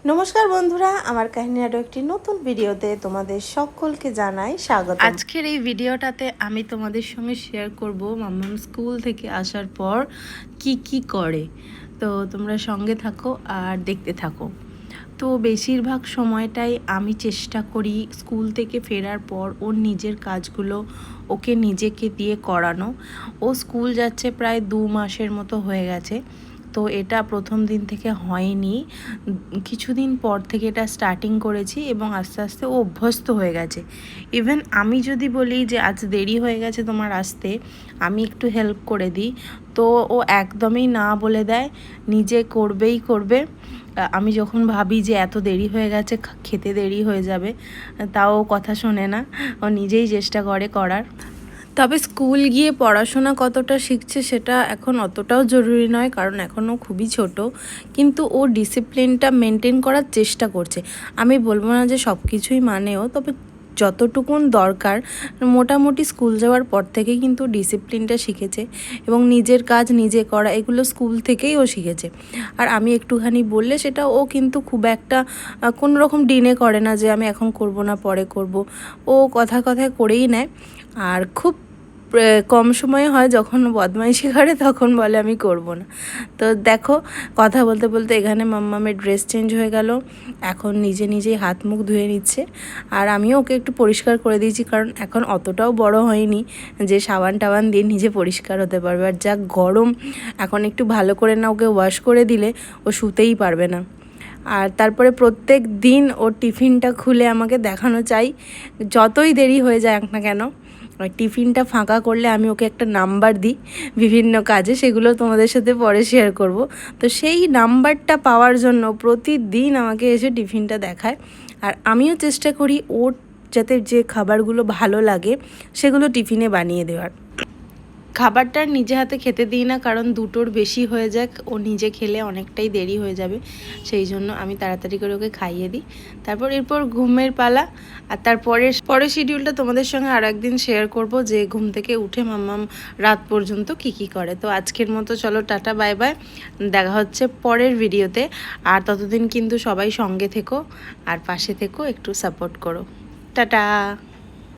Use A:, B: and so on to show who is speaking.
A: নমস্কার বন্ধুরা, আমার কাহিনী আরও একটি নতুন ভিডিওতে তোমাদের সকলকে জানাই স্বাগত। আজকের এই ভিডিওটাতে আমি তোমাদের সঙ্গে শেয়ার করব মাম্মাম স্কুল থেকে আসার পর কি কি করে। তো তোমরা সঙ্গে থাকো আর দেখতে থাকো। তো বেশিরভাগ সময়টাই আমি চেষ্টা করি স্কুল থেকে ফেরার পর ওর নিজের কাজগুলো ওকে নিজেকে দিয়ে করানো। ও স্কুল যাচ্ছে প্রায় 2 মাসের মতো হয়ে গেছে। তো এটা প্রথম দিন থেকে হয়নি, কিছুদিন পর থেকে এটা স্টার্টিং করেছি এবং আস্তে আস্তে ও অভ্যস্ত হয়ে গেছে। ইভেন আমি যদি বলি যে আজ দেরি হয়ে গেছে তোমার আসতে, আমি একটু হেল্প করে দিই, তো ও একদমই না বলে দেয়, নিজে করবেই করবে। আমি যখন ভাবি যে এত দেরি হয়ে গেছে, খেতে দেরি হয়ে যাবে, তাও কথা শোনে না, ও নিজেই চেষ্টা করে করার। তবে স্কুল গিয়ে পড়াশোনা কতটা শিখছে সেটা এখন অতটাও জরুরি নয়, কারণ এখনও খুবই ছোট, কিন্তু ও ডিসিপ্লিনটা মেনটেন করার চেষ্টা করছে। আমি বলবো না যে সব কিছুই মানেও, তবে যতটুকুন দরকার মোটামুটি স্কুল যাওয়ার পর থেকেই কিন্তু ডিসিপ্লিনটা শিখেছে এবং নিজের কাজ নিজে করা এগুলো স্কুল থেকেই ও শিখেছে। আর আমি একটুখানি বললে সেটা ও কিন্তু খুব একটা কোনো রকম ডিনে করে না যে আমি এখন করব না পরে করব। ও কথায় কথায় করেই নেয়। আর খুব কম সময়ে হয় যখন বদমাইশি করে, তখন বলে আমি করব না। তো দেখো, কথা বলতে বলতে এখানে মাম্মামের ড্রেস চেঞ্জ হয়ে গেল, এখন নিজে নিজেই হাত মুখ ধুয়ে নিচ্ছে। আর আমিও ওকে একটু পরিষ্কার করে দিয়েছি, কারণ এখন অতটাও বড় হয়নি যে সাবান টাবান দিয়ে নিজে পরিষ্কার হতে পারবে। আর যা গরম, এখন একটু ভালো করে না ওকে ওয়াশ করে দিলে ও শুতেই পারবে না। আর তারপরে প্রত্যেক দিন ওর টিফিনটা খুলে আমাকে দেখানো চাই, যতই দেরি হয়ে যাক না কেন। টিফিনটা ফাঁকা করলে আমি ওকে একটা নাম্বার দিই বিভিন্ন কাজে, সেগুলো তোমাদের সাথে পরে শেয়ার করব। তো সেই নাম্বারটা পাওয়ার জন্য প্রতিদিন আমাকে এসে টিফিনটা দেখায়। আর আমিও চেষ্টা করি ওর যাতে যে খাবারগুলো ভালো লাগে সেগুলো টিফিনে বানিয়ে দেওয়ার। খাবারটা নিজে হাতে খেতে দিই না, কারণ দুটোর বেশি হয়ে যাক, ও নিজে খেলে অনেকটাই দেরি হয়ে যাবে, সেই জন্য আমি তাড়াতাড়ি করে ওকে খাইয়ে দিই। এরপর ঘুমের পালা। আর পরের শিডিউলটা তোমাদের সঙ্গে আরও একদিন শেয়ার করব, যে ঘুম থেকে উঠে মাম্মাম রাত পর্যন্ত কি করে। তো আজকের মতো চলো, টাটা বাই বাই, দেখা হচ্ছে পরের ভিডিওতে। আর ততদিন কিন্তু সবাই সঙ্গে থেকো আর পাশে থেকো, একটু সাপোর্ট করো। টাটা।